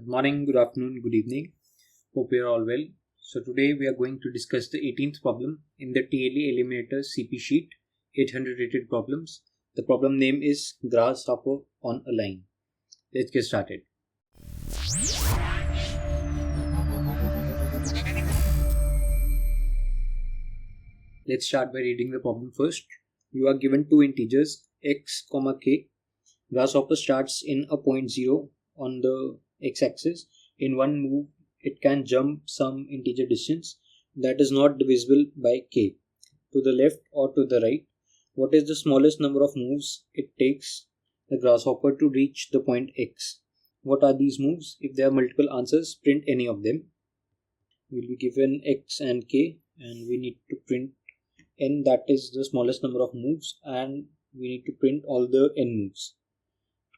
Good morning, good afternoon, good evening. Hope you are all well. So today we are going to discuss the 18th problem in the TLE Eliminators CP sheet, 800 rated problems. The problem name is Grasshopper on a line. Let's get started. Let's start by reading the problem first. You are given two integers x, k. Grasshopper starts in a point 0 on the x-axis. In one move, it can jump some integer distance that is not divisible by k, to the left or to the right. What is the smallest number of moves it takes the grasshopper to reach the point x? What are these moves? If there are multiple answers, print any of them. We'll be given x and k, and we need to print n, that is the smallest number of moves, and we need to print all the n moves.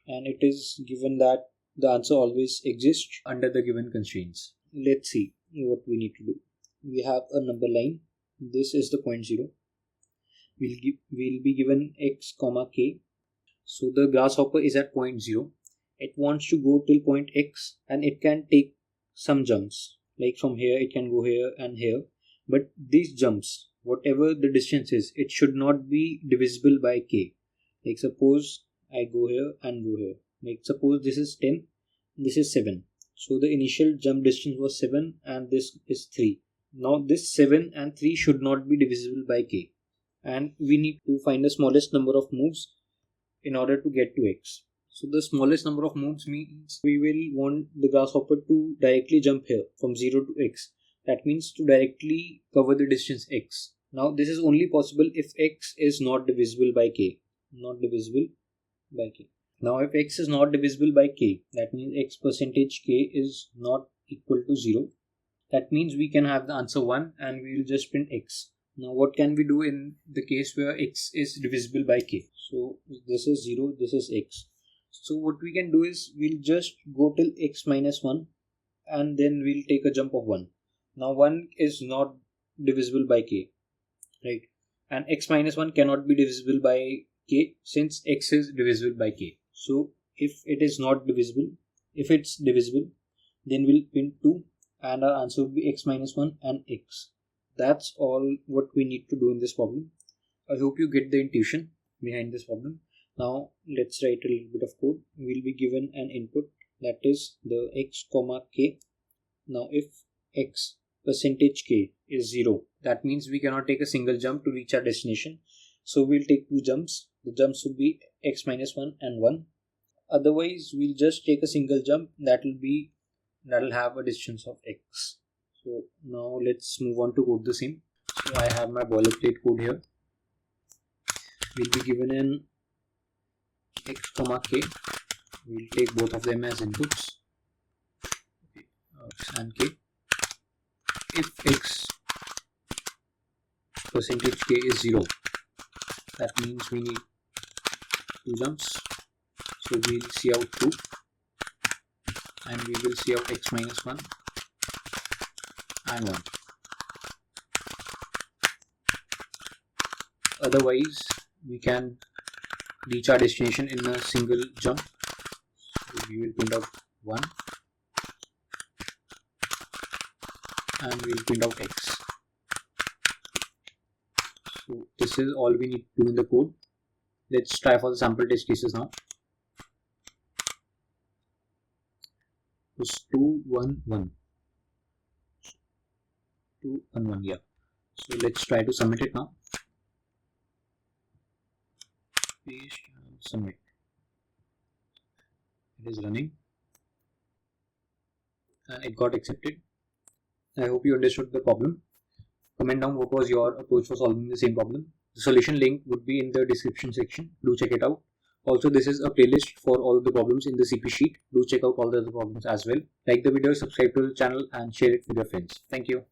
And it is given that the answer always exists under the given constraints. Let's see what we need to do. We have a number line. This is the point 0. We'll be given x, k. So the grasshopper is at point 0. It wants to go till point x, and it can take some jumps. Like from here, it can go here and here. But these jumps, whatever the distance is, it should not be divisible by k. Like suppose I go here and go here. Like suppose this is 10, this is 7. So the initial jump distance was 7 and this is 3. Now this 7 and 3 should not be divisible by k. And we need to find the smallest number of moves in order to get to x. So the smallest number of moves means we will want the grasshopper to directly jump here from 0 to x. That means to directly cover the distance x. Now this is only possible if x is not divisible by k. Not divisible by k. Now if x is not divisible by k, that means x percentage k is not equal to 0. That means we can have the answer 1 and we will just print x. Now what can we do in the case where x is divisible by k? So this is 0, this is x. So what we can do is we'll just go till x minus 1 and then we'll take a jump of 1. Now 1 is not divisible by k, right? And x minus 1 cannot be divisible by k since x is divisible by k. So if it is not divisible, if it's divisible, then we'll print 2 and our answer will be x minus 1 and x. That's all what we need to do in this problem. I hope you get the intuition behind this problem. Now let's write a little bit of code. We'll be given an input, that is the x, k. Now if x percentage k is 0, that means we cannot take a single jump to reach our destination. So we'll take two jumps. The jumps will be x minus 1 and 1. Otherwise, we'll just take a single jump that'll have a distance of x. So now let's move on to code the same. So I have my boilerplate code here. We'll be given an x, k. We'll take both of them as inputs. X and k. If x percentage k is 0, that means we need two jumps. So we'll see out 2 and we will see out x minus 1 and 1. Otherwise, we can reach our destination in a single jump. So we will print out 1 and we will print out x. So this is all we need to do in the code. Let's try for the sample test cases now. It's 2, 1, 1. 2 and 1, yeah. So let's try to submit it now. Paste and submit. It is running and it got accepted. I hope you understood the problem. Comment down what was your approach for solving the same problem. The solution link would be in the description section. Do check it out. Also, this is a playlist for all the problems in the CP sheet. Do check out all the other problems as well. Like the video, subscribe to the channel and share it with your friends. Thank you.